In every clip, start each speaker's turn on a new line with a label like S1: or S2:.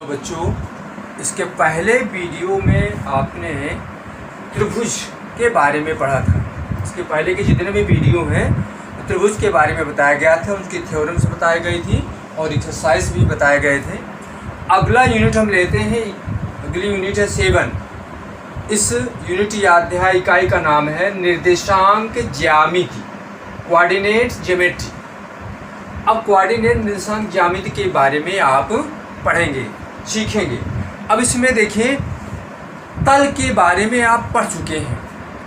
S1: बच्चों, इसके पहले वीडियो में आपने त्रिभुज के बारे में पढ़ा था। इसके पहले के जितने भी वीडियो हैं त्रिभुज के बारे में बताया गया था, उनकी थ्योरम्स बताई गई थी और एक्सरसाइज भी बताए गए थे। अगला यूनिट हम लेते हैं, अगली यूनिट है 7। इस यूनिट या अध्याय इकाई का नाम है निर्देशांक ज्यामिति, कोऑर्डिनेट ज्योमेट्री। अब कोऑर्डिनेट निर्देशांक ज्यामिति के बारे में आप पढ़ेंगे, सीखेंगे। अब इसमें देखिए, तल के बारे में आप पढ़ चुके हैं।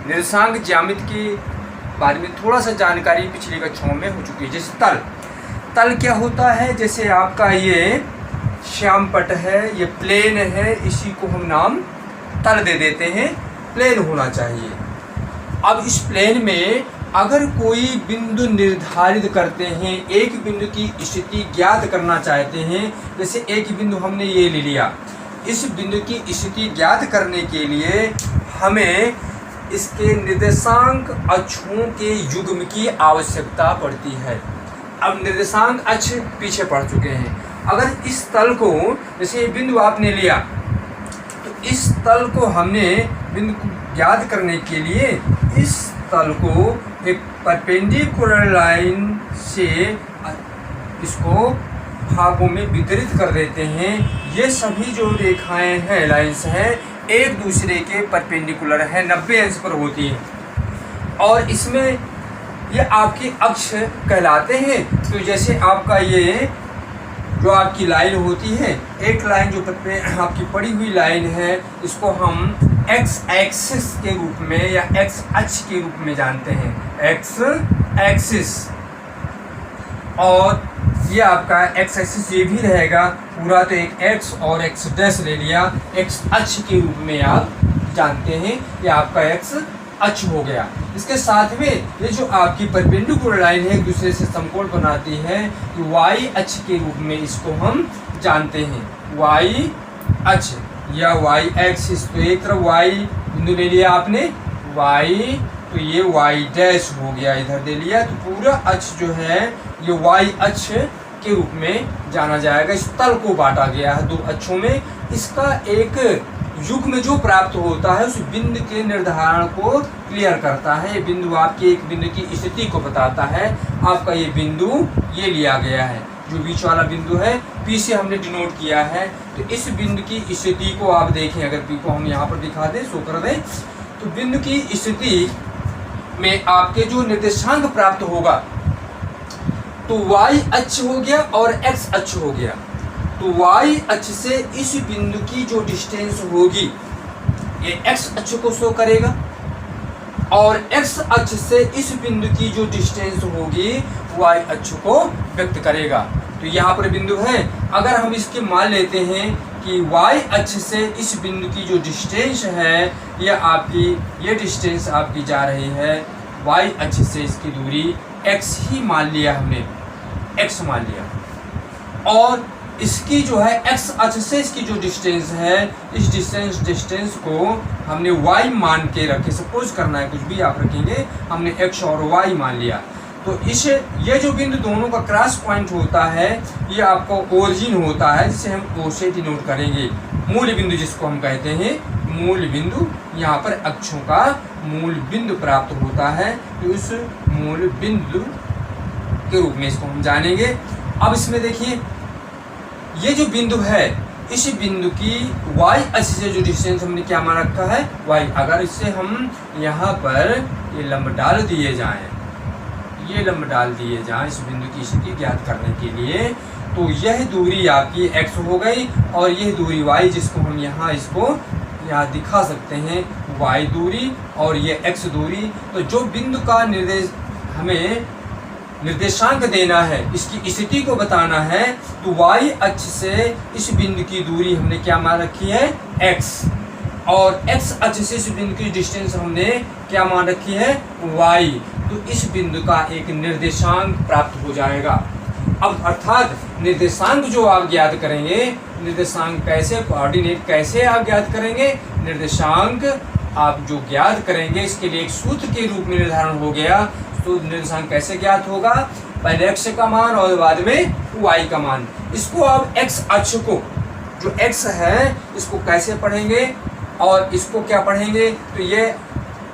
S1: निर्देशांक ज्यामिति के बारे में थोड़ा सा जानकारी पिछली कक्षाओं में हो चुकी है। जैसे तल क्या होता है, जैसे आपका ये श्यामपट्ट है, ये प्लेन है, इसी को हम नाम तल दे देते हैं, प्लेन होना चाहिए। अब इस प्लेन में अगर कोई बिंदु निर्धारित करते हैं, एक बिंदु की स्थिति ज्ञात करना चाहते हैं, जैसे एक बिंदु हमने ये ले लिया, इस बिंदु की स्थिति ज्ञात करने के लिए हमें इसके निर्देशांक अक्षों के युग्म की आवश्यकता पड़ती है। अब निर्देशांक अक्ष पीछे पड़ चुके हैं। अगर इस तल को, जैसे ये बिंदु आपने लिया, तो इस तल को हमने बिंदु को ज्ञात करने के लिए इस तल को एक परपेंडिकुलर लाइन से इसको भागों में वितरित कर देते हैं। ये सभी जो रेखाएं हैं, लाइंस हैं, एक दूसरे के परपेंडिकुलर हैं, 90 अंश पर होती हैं और इसमें ये आपके अक्ष कहलाते हैं। तो जैसे आपका ये जो आपकी लाइन होती है, एक लाइन जो आपकी पड़ी हुई लाइन है, इसको हम एक्स एक्सिस के रूप में या एक्स अक्ष के रूप में जानते हैं, एक्स एक्सिस। और ये आपका एक्स एक्सिस ये भी रहेगा पूरा, तो एक एक्स और एक्स डैश ले लिया, एक्स अक्ष के रूप में आप जानते हैं, ये आपका एक्स अक्ष हो गया। इसके साथ में ये जो आपकी परपेंडिकुलर लाइन है, एक दूसरे से समकोण बनाती है, ये वाई अक्ष के रूप में इसको हम जानते हैं, वाई अक्ष या वाई एक्सिस। तो एक तरफ वाई बिंदु ले लिया आपने, वाई, तो ये वाई डैश हो गया, इधर दे लिया, तो पूरा अक्ष जो है ये वाई अक्ष के रूप में जाना जाएगा। इस तल को बांटा गया है दो अक्षों में। इसका एक युग्म जो प्राप्त होता है उस बिंदु के निर्धारण को क्लियर करता है। ये बिंदु आपके एक बिंदु की स्थिति को बताता है। आपका ये बिंदु ये लिया गया है, जो बीच वाला बिंदु है, पी से हमने डिनोट किया है। तो इस बिंदु की स्थिति को आप देखें, अगर पी को हम यहाँ पर दिखा दें, शो कर दें, तो बिंदु की स्थिति में आपके जो निर्देशांक प्राप्त होगा, तो वाई अक्ष हो गया और एक्स अक्ष हो गया। तो वाई अक्ष से इस बिंदु की जो डिस्टेंस होगी, ये एक्स अक्ष को शो करेगा और एक्स अक्ष से इस बिंदु की जो डिस्टेंस होगी वाई अक्ष को व्यक्त करेगा। तो यहाँ पर बिंदु है, अगर हम इसके मान लेते हैं कि वाई अक्ष से इस बिंदु की जो डिस्टेंस है, ये डिस्टेंस आपकी जा रही है वाई अक्ष से, इसकी दूरी एक्स ही मान लिया हमने, एक्स मान लिया, और इसकी जो है एक्स अक्ष से इसकी जो डिस्टेंस है, इस डिस्टेंस को हमने y मान के रखे। सपोज करना है, कुछ भी आप रखेंगे, हमने x और y मान लिया। तो ये जो बिंदु दोनों का क्रॉस पॉइंट होता है, ये आपका ओरिजिन होता है, जिसे हम O से डिनोट करेंगे। मूल बिंदु जिसको हम कहते हैं, मूल बिंदु, यहाँ पर अक्षों का मूल बिंदु प्राप्त होता है, तो इस मूल बिंदु के रूप में इसको हम जानेंगे। अब इसमें देखिए, ये जो बिंदु है, इस बिंदु की y अक्ष से जो डिस्टेंस हमने क्या मान रखा है, y। अगर इससे हम यहाँ पर ये लंब डाल दिए जाएं, ये लंब डाल दिए जाएं इस बिंदु की स्थिति ज्ञात करने के लिए, तो यह दूरी आपकी x हो गई और यह दूरी y, जिसको हम यहाँ दिखा सकते हैं, y दूरी और ये x दूरी। तो जो बिंदु का हमें निर्देशांक देना है, इसकी स्थिति को बताना है, तो y अक्ष से इस बिंदु की दूरी हमने क्या मान रखी है, x, और x अक्ष से इस बिंदु की डिस्टेंस हमने क्या मान रखी है, y। तो इस बिंदु का एक निर्देशांक प्राप्त हो जाएगा। अब अर्थात निर्देशांक जो आप ज्ञात करेंगे, निर्देशांक कैसे, कोऑर्डिनेट कैसे आप ज्ञात करेंगे, निर्देशांक आप जो ज्ञात करेंगे इसके लिए एक सूत्र के रूप में निर्धारण हो गया। तो निर्देशांक कैसे ज्ञात होगा, पहले x का मान और बाद में y का मान। इसको आप x अक्ष को जो x है इसको कैसे पढ़ेंगे और इसको क्या पढ़ेंगे, तो ये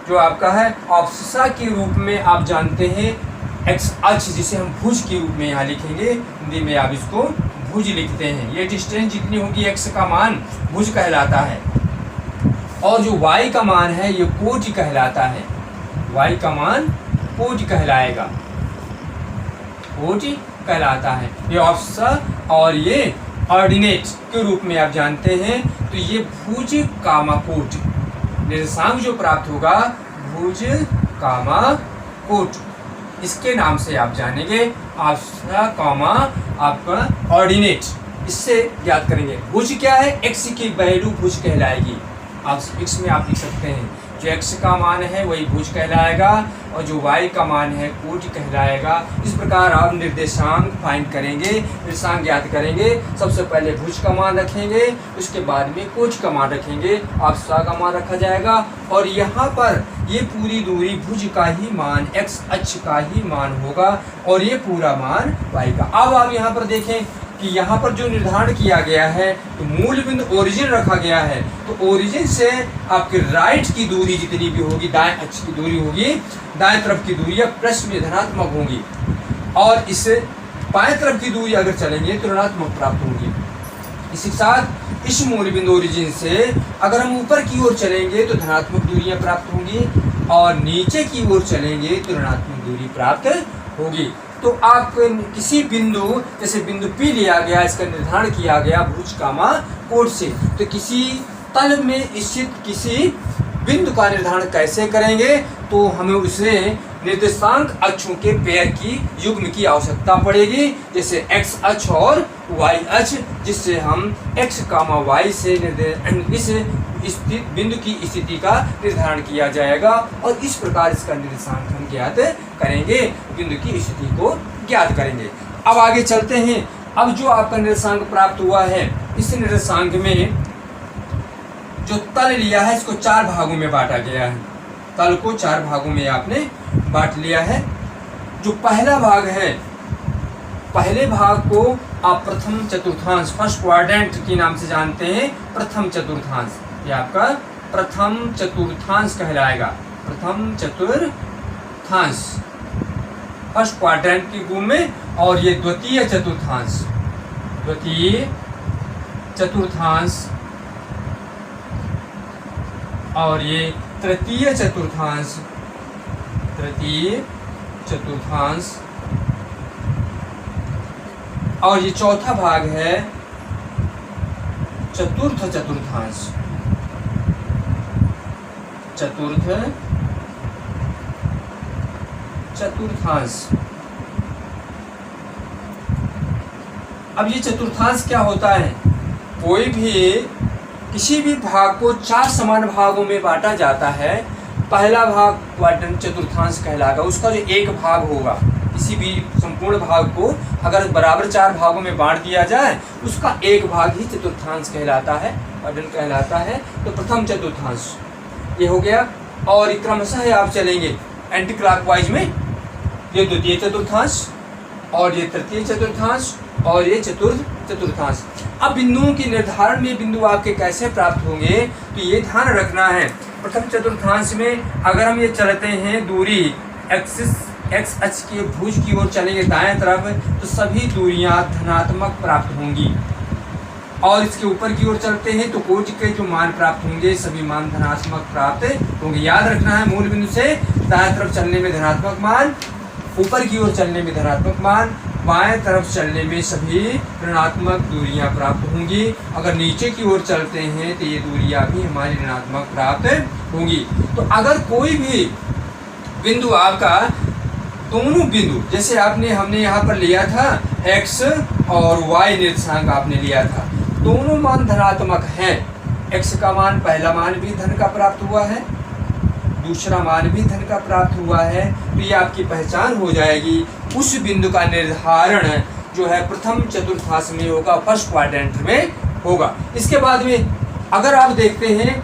S1: जो आपका है अवशा के रूप में आप जानते हैं x अक्ष, जिसे हम भुज के रूप में यहाँ लिखेंगे, हिंदी में आप इसको भुज लिखते हैं। ये डिस्टेंस जितनी होगी x का मान भुज कहलाता है, और जो y का मान है ये कोटि कहलाता है, y का मान कोटि कहलाएगा, कोटि कहलाता है। ये अवशा और ये ऑर्डिनेट के रूप में आप जानते हैं, तो ये भुज कामा कोट निर्देशांक जो प्राप्त होगा भुज कामा कोट, इसके नाम से आप जानेंगे। अवशा कामा आपका ऑर्डिनेट, इससे याद करेंगे। भुज क्या है, x की वैल्यू भुज कहलाएगी। आप x में आप लिख सकते हैं जो x का मान है वही भुज कहलाएगा, और जो y का मान है कोटि कहलाएगा। इस प्रकार आप निर्देशांक फाइंड करेंगे, निर्देशांक ज्ञात करेंगे। सबसे पहले भुज का मान रखेंगे, उसके बाद में कोटि का मान रखेंगे, अवशा का मान रखा जाएगा, और यहाँ पर ये पूरी दूरी भुज का ही मान x अक्ष का ही मान होगा, और ये पूरा मान y का। अब आप यहाँ पर देखें कि यहाँ पर जो निर्धारण किया गया है, तो मूल बिंदु ओरिजिन रखा गया है, तो ओरिजिन से आपके राइट की दूरी जितनी भी होगी, दाएं अक्ष की दूरी होगी, दाएं तरफ की दूरी प्लस में धनात्मक होंगी, और इससे बाएं तरफ की दूरी अगर चलेंगे तो ऋणात्मक प्राप्त होगी। इसी साथ इस मूल बिंदु ओरिजिन से अगर हम ऊपर की ओर चलेंगे तो धनात्मक दूरियां प्राप्त होंगी, और नीचे की ओर चलेंगे तो ऋणात्मक दूरी प्राप्त होगी। तो आप किसी बिंदु, जैसे बिंदु P लिया गया, इसका निर्धारण किया गया भुज कामा कोट से, तो किसी तल में स्थित किसी बिंदु का निर्धारण कैसे करेंगे, तो हमें उसे निर्देशांक अक्षों के पेयर की युग्म की आवश्यकता पड़ेगी, जैसे x अक्ष और y अक्ष, जिससे हम x कामा y से इस बिंदु की स्थिति का निर्धारण किया जाएगा, और इस प्रकार इसका निर्देशांक हम ज्ञात करेंगे, बिंदु की स्थिति को ज्ञात करेंगे। अब आगे चलते हैं। अब जो आपका निर्देशांक प्राप्त हुआ है, इस निर्देशांक में जो तल लिया है इसको 4 भागों में बांटा गया है। तल को 4 भागों में आपने बांट लिया है। जो पहला भाग है, पहले भाग को आप प्रथम चतुर्थांश, फर्स्ट क्वाड्रेंट के नाम से जानते हैं। प्रथम चतुर्थांश, ये आपका प्रथम चतुर्थांश कहलाएगा, प्रथम चतुर्थांश फर्स्ट क्वाड्रेंट के रूप में। और ये द्वितीय चतुर्थांश, द्वितीय चतुर्थांश, और ये तृतीय चतुर्थांश, तृतीय चतुर्थांश, और ये चौथा भाग है चतुर्थ चतुर्थांश, चतुर्थ चतुर्थांश। अब ये चतुर्थांश क्या होता है, कोई भी किसी भी भाग को 4 समान भागों में बांटा जाता है। पहला भाग क्वाड्रेंट चतुर्थांश कहलाएगा, उसका जो एक भाग होगा, किसी भी संपूर्ण भाग को अगर बराबर 4 भागों में बांट दिया जाए, उसका एक भाग ही चतुर्थांश कहलाता है, क्वाड्रेंट कहलाता है। तो प्रथम चतुर्थांश ये हो गया, और क्रमशः आप चलेंगे एंटी क्लॉकवाइज में, ये द्वितीय चतुर्थांश, और ये तृतीय चतुर्थांश, और ये चतुर्थ चतुर्थांश। अब बिंदुओं के निर्धारण में बिंदु आपके कैसे प्राप्त होंगे, तो ये ध्यान रखना है। प्रथम चतुर्थांश में अगर हम ये चलते हैं दूरी एक्स अक्ष के भुज की ओर चलेंगे दाएं तरफ, तो सभी दूरियां धनात्मक प्राप्त होंगी, और इसके ऊपर की ओर चलते हैं तो कोटि के जो मान प्राप्त होंगे सभी मान धनात्मक प्राप्त होंगे। याद रखना है, मूल बिंदु से दाएं तरफ चलने में धनात्मक मान, ऊपर की ओर चलने में धनात्मक मान, बाएं तरफ चलने में सभी ऋणात्मक दूरियां प्राप्त होंगी। अगर नीचे की ओर चलते हैं तो ये दूरियां भी हमारी ऋणात्मक प्राप्त होंगी। तो अगर कोई भी बिंदु आपका, दोनों बिंदु जैसे हमने यहाँ पर लिया था x और y निर्देशांक आपने लिया था, दोनों मान धनात्मक हैं। x का मान, पहला मान भी धन का प्राप्त हुआ है, दूसरा मान भी धन का प्राप्त हुआ है, तो ये आपकी पहचान हो जाएगी। उस बिंदु का निर्धारण जो है प्रथम चतुर्थांश में होगा, फर्स्ट क्वाड्रेंट में होगा। इसके बाद में अगर आप देखते हैं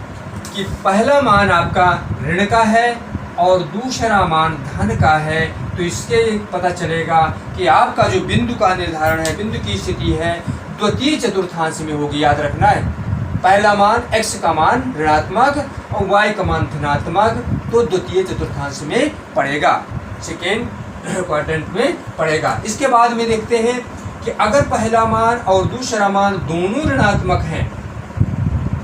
S1: कि पहला मान आपका ऋण का है और दूसरा मान धन का है, तो इसके पता चलेगा कि आपका जो बिंदु का निर्धारण है, बिंदु की स्थिति है, द्वितीय चतुर्थांश में होगी, याद रखना है। पहला मान x का मान ऋणात्मक और y का मान धनात्मक, तो द्वितीय चतुर्थांश में पड़ेगा, सेकेंड क्वाड्रेंट में पड़ेगा। इसके बाद में देखते हैं कि अगर पहला मान और दूसरा मान दोनों ऋणात्मक हैं,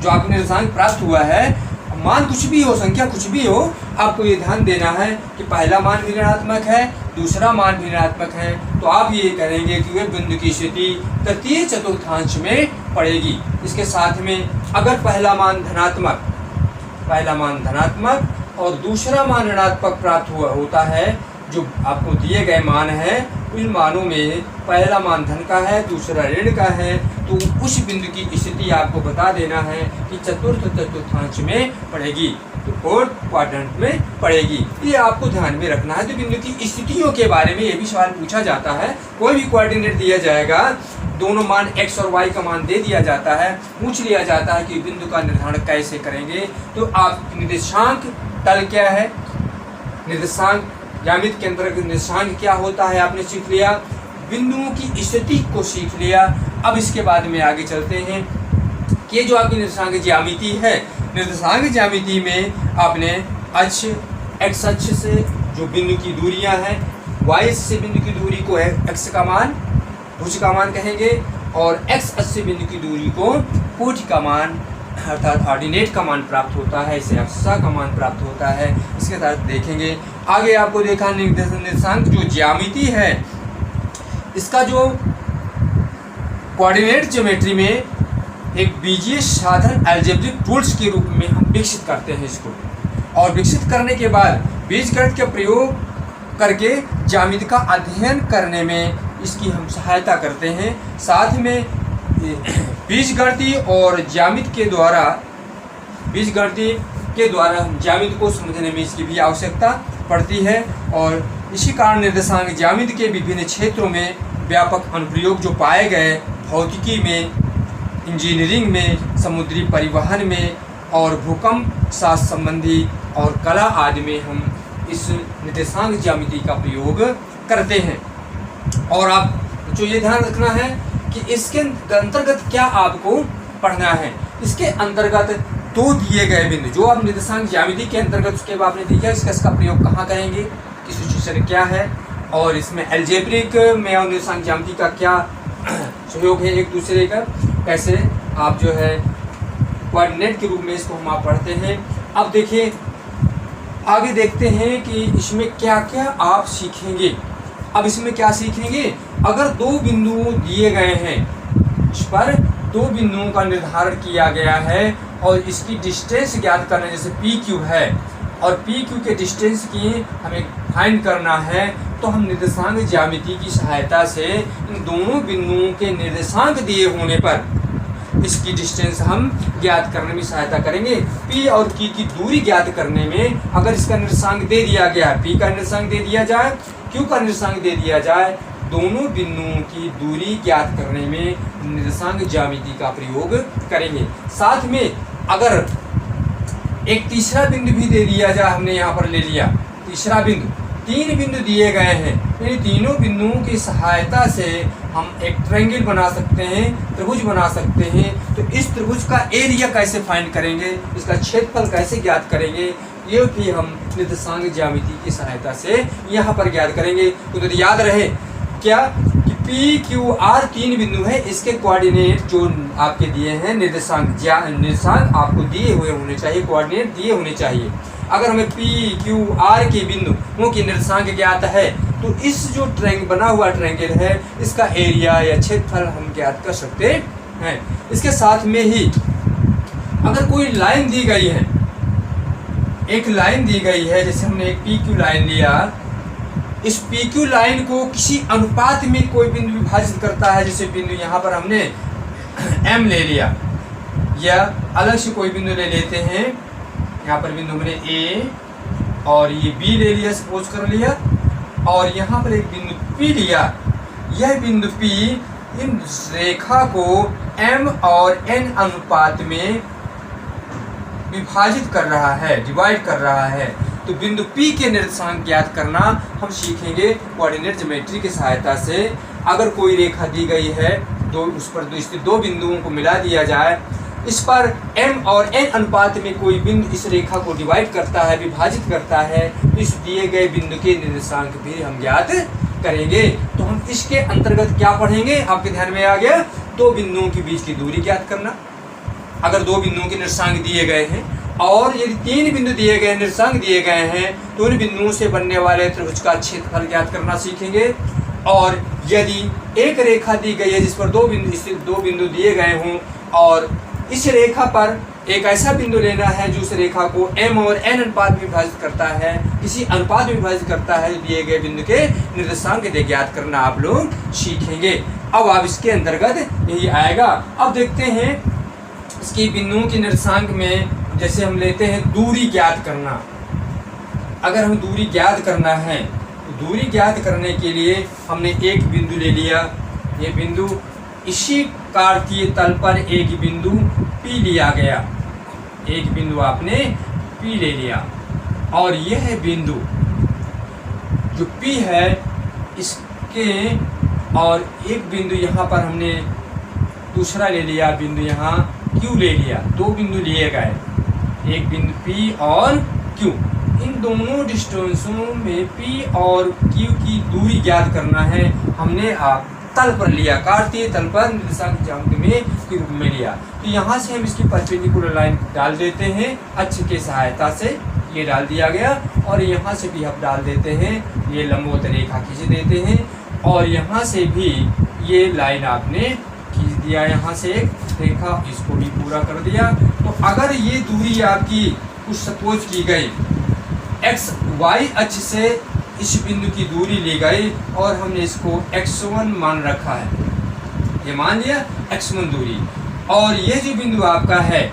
S1: जो आपको निर्देशांक प्राप्त हुआ है, मान कुछ भी हो, संख्या कुछ भी हो, आपको ये ध्यान देना है कि पहला मान भी ऋणात्मक है, दूसरा मान भी ऋणात्मक है, तो आप ये करेंगे कि वह बिंदु की स्थिति तृतीय चतुर्थांश में पड़ेगी। इसके साथ में अगर पहला मान धनात्मक और दूसरा मान ऋणात्मक प्राप्त होता है, जो आपको दिए गए मान है, उन मानों में पहला मान धन का है, दूसरा ऋण का है, तो उस बिंदु की स्थिति आपको बता देना है कि चतुर्थ चतुर्थांश में पड़ेगी, तो फोर्थ क्वाड्रेंट में पड़ेगी। ये आपको ध्यान में रखना है। तो बिंदु की स्थितियों के बारे में ये भी सवाल पूछा जाता है। कोई भी कोऑर्डिनेट दिया जाएगा, दोनों मान x और y का मान दे दिया जाता है, पूछ लिया जाता है कि बिंदु का निर्धारण कैसे करेंगे। तो आप निर्देशांक तल क्या है, निर्देशांक ज्यामिति के अंतर्गत निर्देशांक क्या होता है आपने सीख लिया, बिंदुओं की स्थिति को सीख लिया। अब इसके बाद में आगे चलते हैं कि जो आपकी निर्देशांक ज्यामिति है, निर्देशांक ज्यामिति में आपने अक्ष, x अक्ष से जो बिंदु की दूरियां हैं, y से बिंदु की दूरी को x का मान, भुज का मान कहेंगे, और x अक्ष से बिंदु की दूरी को कोटि का मान अर्थात ऑर्डिनेट का मान प्राप्त होता है, इसे अक्षसा का मान प्राप्त होता है। इसके तहत देखेंगे आगे। आपको देखा निर्देशांक जो ज्यामिति है, इसका जो कोऑर्डिनेट ज्योमेट्री में एक बीजीय साधन अलजेब्रिक टूल्स के रूप में हम विकसित करते हैं इसको, और विकसित करने के बाद बीजगणित का प्रयोग करके ज्यामिति का अध्ययन करने में इसकी हम सहायता करते हैं। साथ में बीजगणितीय और ज्यामिति के द्वारा ज्यामिति को समझने में इसकी भी आवश्यकता पड़ती है। और इसी कारण निर्देशांक ज्यामिति के विभिन्न क्षेत्रों में व्यापक अनुप्रयोग जो पाए गए, भौतिकी में, इंजीनियरिंग में, समुद्री परिवहन में और भूकंप शास्त्र संबंधी और कला आदि में हम इस निर्देशांक ज्यामिति का प्रयोग करते हैं। और आप जो ये ध्यान रखना है कि इसके अंतर्गत क्या आपको पढ़ना है। इसके अंतर्गत दो दिए गए बिंदु जो आप निर्देशांक ज्यामिति के अंतर्गत, उसके बाद आपने देखा इसका प्रयोग कहाँ करेंगे, किस सिचुएशन क्या है, और इसमें अलजेब्रिक में और निर्देशांक ज्यामिति का क्या सहयोग है एक दूसरे का, कैसे आप जो है कोऑर्डिनेट के रूप में इसको हम आप पढ़ते हैं। अब देखिए आगे देखते हैं कि इसमें क्या क्या आप सीखेंगे। अब इसमें क्या सीखेंगे, अगर दो बिंदु दिए गए हैं, इस पर दो बिंदुओं का निर्धारण किया गया है और इसकी डिस्टेंस ज्ञात करना, जैसे पी क्यू है और पी क्यू के डिस्टेंस की हमें फाइंड करना है, तो हम निर्देशांक ज्यामिति की सहायता से इन दोनों बिंदुओं के निर्देशांक दिए होने पर इसकी डिस्टेंस हम ज्ञात करने में सहायता करेंगे। P और Q की दूरी ज्ञात करने में अगर इसका निर्देशांक दे दिया गया, P का निर्देशांक दे दिया जाए, Q का निर्देशांक दे दिया जाए, दोनों बिंदुओं की दूरी ज्ञात करने में निर्देशांक ज्यामिति का प्रयोग करेंगे। साथ में अगर एक तीसरा बिंदु भी दे दिया जाए, हमने यहाँ पर ले लिया तीसरा बिंदु, तीन बिंदु दिए गए हैं, इन तीनों बिंदुओं की सहायता से हम एक ट्रायंगल बना सकते हैं, त्रिभुज बना सकते हैं। तो इस त्रिभुज का एरिया कैसे फाइंड करेंगे, इसका क्षेत्रफल कैसे ज्ञात करेंगे, ये भी हम निर्देशांक ज्यामिति की सहायता से यहाँ पर ज्ञात करेंगे। तो याद रहे क्या कि पी क्यू आर तीन बिंदु है, इसके कोऑर्डिनेट जो आपके दिए हैं, निर्देशांक आपको दिए हुए होने चाहिए, कोऑर्डिनेट दिए होने चाहिए। अगर हमें पी क्यू आर के बिंदुओं की निर्देशांक ज्ञात है, तो इस जो ट्रायंगल बना हुआ ट्रायंगल है, इसका एरिया या क्षेत्रफल हम ज्ञात कर सकते हैं। इसके साथ में ही अगर कोई लाइन दी गई है, एक लाइन दी गई है, जैसे हमने एक पी क्यू लाइन लिया, इस पी क्यू लाइन को किसी अनुपात में कोई बिंदु विभाजित करता है, जैसे बिंदु यहाँ पर हमने M ले लिया, या अलग से कोई बिंदु ले लेते हैं, यहाँ पर बिंदु हमने A और ये B ले लिया, सपोज कर लिया, और यहाँ पर एक बिंदु P लिया। यह बिंदु P इन रेखा को M और N अनुपात में विभाजित कर रहा है, डिवाइड कर रहा है। तो बिंदु P के निर्देशांक ज्ञात करना हम सीखेंगे कोऑर्डिनेट ज्योमेट्री की सहायता से। अगर कोई रेखा दी गई है, उस पर स्थित दो बिंदुओं को मिला दिया जाए, इस पर m और n अनुपात में कोई बिंदु इस रेखा को डिवाइड करता है, विभाजित करता है, इस दिए गए बिंदु के निर्देशांक भी हम ज्ञात करेंगे। तो हम इसके अंतर्गत क्या पढ़ेंगे, आपके ध्यान में आ गया, दो बिंदुओं के बीच की दूरी ज्ञात करना। अगर दो बिंदुओं के निर्देशांक दिए गए हैं और यदि तीन बिंदु दिए गए, निर्देशांक दिए गए हैं, तो उन बिंदुओं से बनने वाले त्रिभुज का क्षेत्रफल ज्ञात करना सीखेंगे। और यदि एक रेखा दी गई है जिस पर दो बिंदु दिए गए हों और इस रेखा पर एक ऐसा बिंदु लेना है जो उस रेखा को m और n अनुपात में विभाजित करता है, किसी अनुपात में विभाजित करता है, दिए गए बिंदु के निर्देशांक ज्ञात करना आप लोग सीखेंगे। अब आप इसके अंतर्गत यही आएगा। अब देखते हैं इसकी बिंदुओं के निर्देशांक में, जैसे हम लेते हैं दूरी ज्ञात करना। अगर हम दूरी ज्ञात करना है तो दूरी ज्ञात करने के लिए हमने एक बिंदु ले लिया, ये बिंदु, इसी कार्तीय तल पर एक बिंदु P लिया गया, एक बिंदु आपने P ले लिया और यह बिंदु जो P है इसके, और एक बिंदु यहाँ पर हमने दूसरा ले लिया, बिंदु यहाँ Q ले लिया, दो बिंदु लिए गए, एक बिंदु P और Q। इन दोनों डिस्टेंसों में P और Q की दूरी ज्ञात करना है। हमने आप तल पर लिया, कार्तीय तल पर निर्देशांक ज्यामिति में के रूप में लिया। तो यहाँ से हम इसकी परपेंडिकुलर लाइन डाल देते हैं अक्ष के सहायता से, ये डाल दिया गया, और यहाँ से भी हम डाल देते हैं, ये लंबवत रेखा खींच देते हैं, और यहाँ से भी ये लाइन आपने खींच दिया, यहाँ से एक रेखा, इसको भी पूरा कर दिया। तो अगर ये दूरी आपकी कुछ सपोज की गई, एक्स वाई अक्ष से इस बिंदु की दूरी ली गई और हमने इसको x1 मान रखा है, ये मान लिया x1 दूरी, और ये जो बिंदु आपका है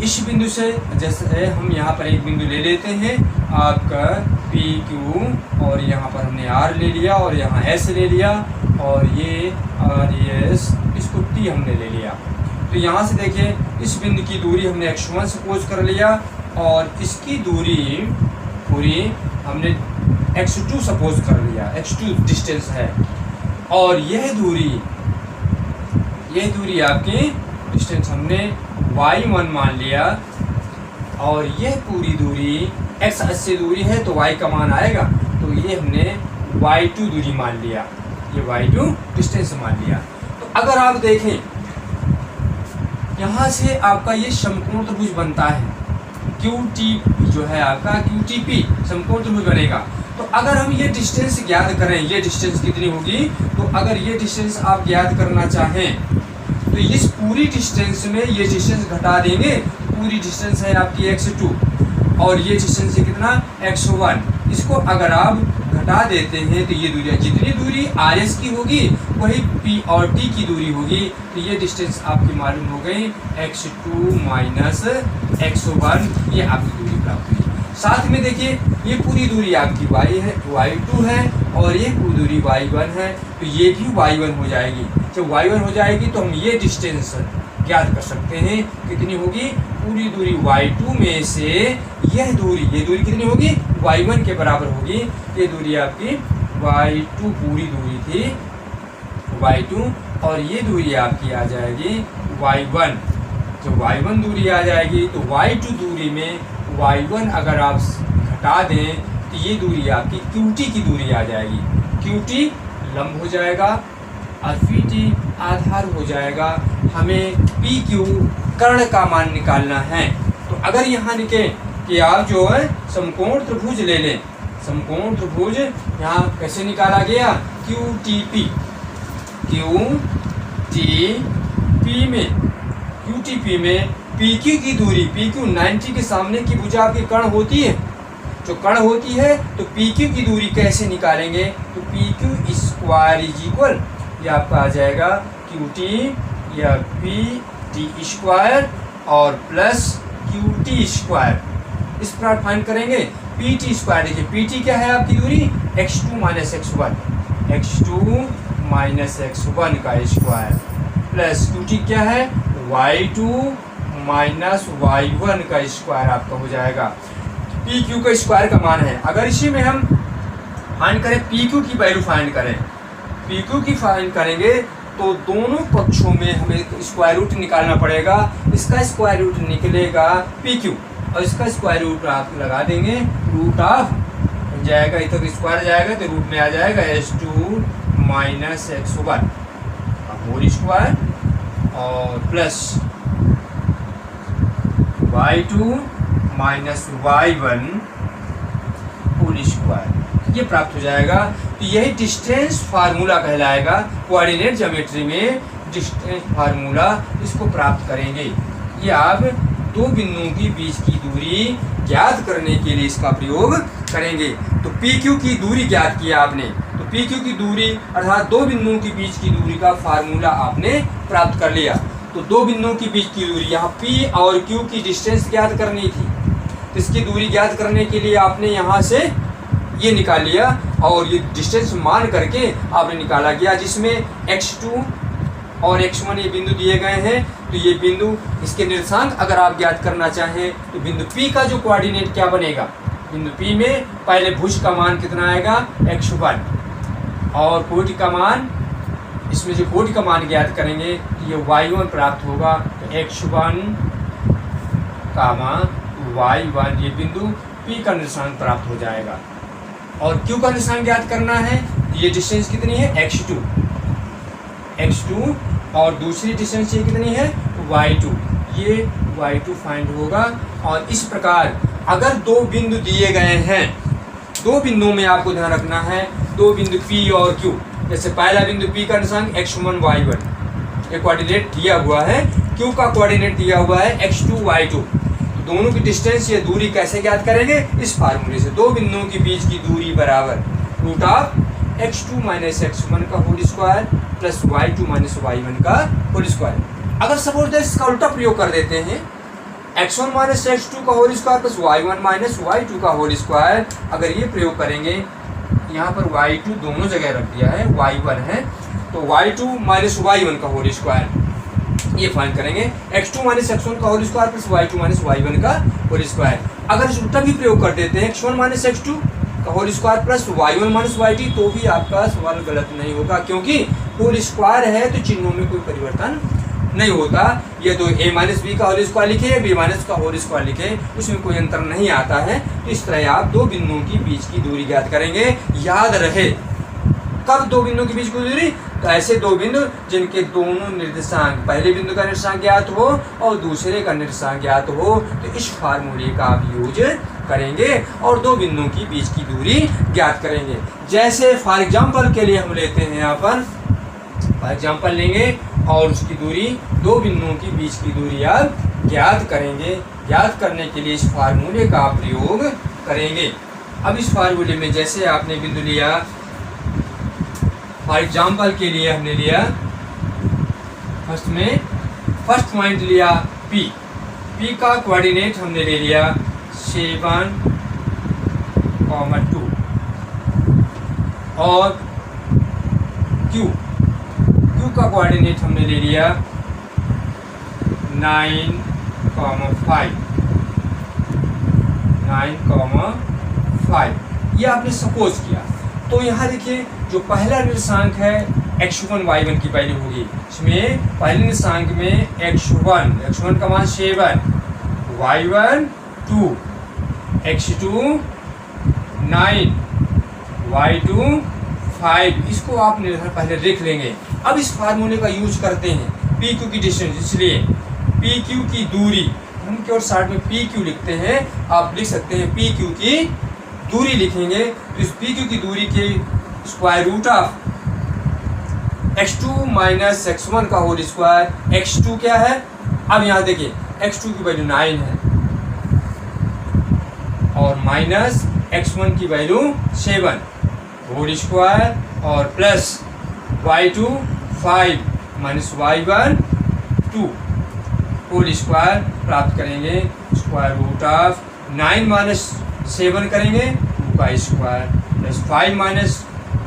S1: इस बिंदु से, जैसे हम यहाँ पर एक बिंदु ले लेते हैं आपका PQ, और यहाँ पर हमने R ले लिया और यहाँ S ले लिया, और ये RS, इसको T हमने ले लिया। तो यहाँ से देखिए इस बिंदु की दूरी हमने x1 सपोज कर लिया और इसकी दूरी पूरी हमने x2 सपोज कर लिया, x2 डिस्टेंस है, और यह दूरी आपकी डिस्टेंस हमने y1 मान लिया, और यह पूरी दूरी x अक्ष से दूरी है तो y का मान आएगा, तो ये हमने y2 दूरी मान लिया, ये y2 डिस्टेंस मान लिया। तो अगर आप देखें यहाँ से आपका ये समकोण त्रिभुज बनता है, QT जो है आपका QTP समकोण त्रिभुज बनेगा। तो अगर हम ये डिस्टेंस ज्ञात करें, ये डिस्टेंस कितनी होगी, तो अगर ये डिस्टेंस आप ज्ञात करना चाहें तो इस पूरी डिस्टेंस में ये डिस्टेंस घटा देंगे, पूरी डिस्टेंस है आपकी x2 और ये डिस्टेंस है कितना x1, इसको अगर आप घटा देते हैं तो ये दूरी, जितनी दूरी RS की होगी वही P और T की दूरी होगी, तो ये डिस्टेंस आपकी मालूम हो गई x2 माइनस x1, ये आपकी दूरी प्राप्त हुई। साथ में देखिए ये पूरी दूरी आपकी y2 है और ये पूरी दूरी y1 है, तो ये भी y1 हो जाएगी। जब y1 हो जाएगी तो हम ये डिस्टेंस ज्ञात कर सकते हैं, कितनी होगी, पूरी दूरी y2 में से ये दूरी कितनी होगी, y1 के बराबर होगी। ये दूरी आपकी y2 पूरी दूरी थी y2, और ये दूरी आपकी आ जाएगी y1। जब y1 दूरी आ जाएगी तो y2 दूरी में y1 अगर आप घटा दें तो ये दूरी आपकी QT की दूरी आ जाएगी, QT लंब हो जाएगा और PT आधार हो जाएगा। हमें PQ कर्ण का मान निकालना है। तो अगर यहाँ लिखे कि आप जो है समकोण त्रिभुज ले लें, समकोण त्रिभुज यहाँ कैसे निकाला गया, QTP में PQ की दूरी, PQ 90 के सामने की भुजा आपकी कर्ण होती है, जो कर्ण होती है तो PQ की दूरी कैसे निकालेंगे, तो PQ स्क्वायर इज इक्वल, ये आपका आ जाएगा QT या PT स्क्वायर और प्लस QT स्क्वायर, इस प्रकार फाइंड करेंगे। PT स्क्वायर, देखिए PT क्या है आपकी दूरी, x2 माइनस x1 का स्क्वायर, प्लस QT क्या है, y2 माइनस y1 का स्क्वायर आपका हो जाएगा। PQ का स्क्वायर का मान है, अगर इसी में हम फाइंड करें, PQ की वैल्यू फाइंड करें पी क्यू की फाइंड करेंगे तो दोनों पक्षों में हमें स्क्वायर रूट निकालना पड़ेगा। इसका स्क्वायर रूट निकलेगा पी क्यू और इसका स्क्वायर रूट आप लगा देंगे रूट ऑफ जाएगा, इधर स्क्वायर जाएगा तो रूट में आ जाएगा h2 minus x1 whole square और plus y2 minus y1 whole square, ये प्राप्त हो जाएगा। तो यही डिस्टेंस फार्मूला कहलाएगा। कोऑर्डिनेट ज्योमेट्री में डिस्टेंस फार्मूला इसको प्राप्त करेंगे। ये आप दो बिंदुओं के बीच की दूरी ज्ञात करने के लिए इसका प्रयोग करेंगे। तो पी क्यू की दूरी ज्ञात किया आपने, तो पी क्यू की दूरी अर्थात दो बिंदुओं के बीच की दूरी का फार्मूला आपने प्राप्त कर लिया। तो दो बिंदुओं के बीच की दूरी, यहाँ पी और क्यू की डिस्टेंस ज्ञात करनी थी, तो इसकी दूरी ज्ञात करने के लिए आपने यहाँ से ये निकाल लिया और ये डिस्टेंस मान करके आपने निकाला गया, जिसमें x2 और x1 ये बिंदु दिए गए हैं। तो ये बिंदु, इसके निर्देशांक अगर आप ज्ञात करना चाहें तो बिंदु P का जो कोऑर्डिनेट क्या बनेगा, बिंदु P में पहले भुज का मान कितना आएगा x1 और कोटि का मान, इसमें जो कोटि का मान ज्ञात करेंगे तो ये y1 प्राप्त होगा। तो x1 y1 ये बिंदु P का निर्देशांक प्राप्त हो जाएगा। और Q का निर्देशांक ज्ञात करना है, ये डिस्टेंस कितनी है x2 और दूसरी डिस्टेंस ये कितनी है y2, ये y2 फाइंड होगा। और इस प्रकार अगर दो बिंदु दिए गए हैं, दो बिंदुओं में आपको ध्यान रखना है, दो बिंदु P और Q, जैसे पहला बिंदु P का निर्देशांक x1 y1 ये कोऑर्डिनेट दिया हुआ है, Q का कोऑर्डिनेट दिया हुआ है x2 y2। दोनों की डिस्टेंस या दूरी कैसे ज्ञात करेंगे, इस फार्मूले से। दो बिंदुओं के बीच की दूरी बराबर root of x2 minus x1 का whole square plus y2 minus y1 का होल स्क्वायर। अगर सपोज दैट इसका उल्टा प्रयोग कर देते हैं, x1 माइनस x2 का whole square plus y1 minus y2 का होल स्क्वायर, अगर ये प्रयोग करेंगे, यहाँ पर y2 दोनों जगह रख दिया है, y1 है, तो y2 माइनस y1 का होल स्क्वायर ये फाइंड करेंगे, x2 माइनस x1 का whole square plus y2 minus y1 का होल स्क्वायर। अगर इस उल्टा भी प्रयोग कर देते हैं, x1 माइनस x2 का whole square plus y1 minus y2, तो भी आपका सवाल गलत नहीं होगा, क्योंकि होल स्क्वायर है तो चिन्हों में कोई परिवर्तन नहीं होता। ये तो a माइनस बी का होल स्क्वायर लिखे या b माइनस का होल स्क्वायर लिखे, उसमें कोई अंतर नहीं आता है। तो इस तरह आप दो बिंदुओं के बीच की दूरी ज्ञात करेंगे। याद रहे, कब दो बिंदुओं के बीच की दूरी, तो ऐसे दो बिंदु जिनके दोनों निर्देशांक, पहले बिंदु का निर्देशांक ज्ञात हो और दूसरे का निर्देशांक ज्ञात हो, तो इस फार्मूले का आप यूज करेंगे और दो बिंदुओं के बीच की दूरी ज्ञात करेंगे। जैसे फॉर एग्जांपल के लिए हम लेते हैं, यहाँ पर फॉर एग्जांपल लेंगे और उसकी दूरी, दो बिंदुओं के बीच की दूरी आप ज्ञात करेंगे। ज्ञात करने के लिए इस फार्मूले का प्रयोग करेंगे। अब इस फार्मूले में जैसे आपने बिंदु लिया, फॉर एग्जाम्पल के लिए हमने लिया फर्स्ट पॉइंट लिया P का कोऑर्डिनेट हमने ले लिया 7, 2 और Q का कोऑर्डिनेट हमने ले लिया 9, 5 ये आपने सपोज किया। तो यहाँ देखिए, जो पहला निर्देशांक है x1 y1 की वैल्यू होगी, इसमें पहले निर्देशांक में x1 का मान 7, y1 2, x2 9, y2 5, इसको आप पहले लिख लेंगे। अब इस फार्मूले का यूज करते हैं पी क्यू की डिस्टेंस, इसलिए पी क्यू की दूरी, हम केवल शॉर्ट में पी क्यू लिखते हैं, आप लिख सकते हैं पी क्यू की दूरी लिखेंगे। तो इस पी क्यू की दूरी के square root of x2 minus x1 का होल स्क्वायर, x2 क्या है, अब यहाँ देखिए x2 की वैल्यू 9 है और माइनस x1 की वैल्यू 7 होल स्क्वायर और plus y2 5 minus y1 2 whole square प्राप्त करेंगे। स्क्वायर रूट ऑफ 9 माइनस 7 करेंगे 2 का स्क्वायर प्लस 5 माइनस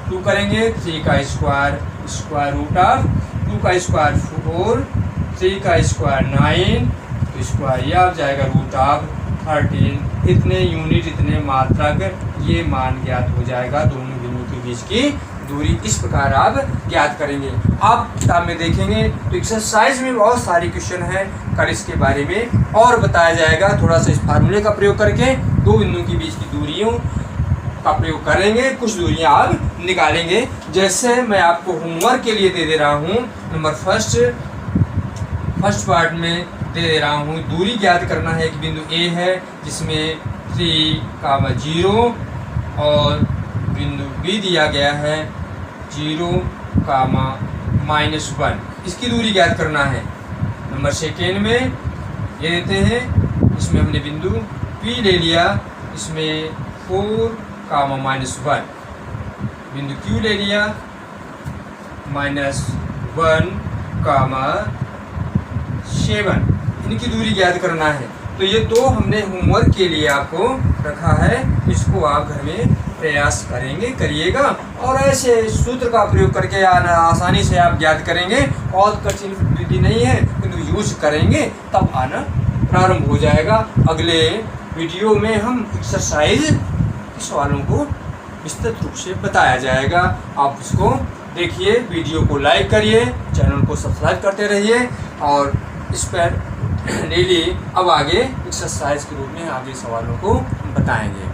S1: 2 करेंगे 3 का स्क्वायर, स्क्वायर रूट ऑफ 2 का स्क्वायर 4, 3 का स्क्वायर 9, तो स्क्वायर ये आ जाएगा रूट ऑफ 13। इतने यूनिट, इतने मात्रक, ये मान ज्ञात हो जाएगा दोनों बिंदु के बीच की दूरी इस प्रकार आप ज्ञात करेंगे। आप किताब में देखेंगे तो एक्सरसाइज में बहुत सारे क्वेश्चन हैं, कल इसके बारे में और बताया जाएगा। थोड़ा सा इस फार्मूले का प्रयोग करके दो बिंदुओं के बीच की दूरियों का प्रयोग करेंगे, कुछ दूरियां आप निकालेंगे। जैसे मैं आपको होमवर्क के लिए दे दे रहा हूँ, नंबर फर्स्ट पार्ट में दे रहा हूँ। दूरी ज्ञात करना है। एक बिंदु ए है जिसमें 3, 0 और बिंदु बी दिया गया है 0, -1। इसकी दूरी ज्ञात करना है। नंबर सेकेंड में ये देते हैं, इसमें हमने बिंदु पी ले लिया, इसमें 4, -1। बिंदु क्यू ले लिया -1, -7। इनकी दूरी ज्ञात करना है। तो ये दो हमने होमवर्क के लिए आपको रखा है, इसको आप घर में प्रयास करिएगा और ऐसे सूत्र का प्रयोग करके आसानी से आप ज्ञात करेंगे। बहुत कठिन विधि नहीं है, किंतु यूज करेंगे तब आना प्रारंभ हो जाएगा। अगले वीडियो में हम एक्सरसाइज के सवालों को विस्तृत रूप से बताया जाएगा। आप उसको देखिए, वीडियो को लाइक करिए, चैनल को सब्सक्राइब करते रहिए और इस पर डेली अब आगे एक्सरसाइज के रूप में आगे सवालों को बताएंगे।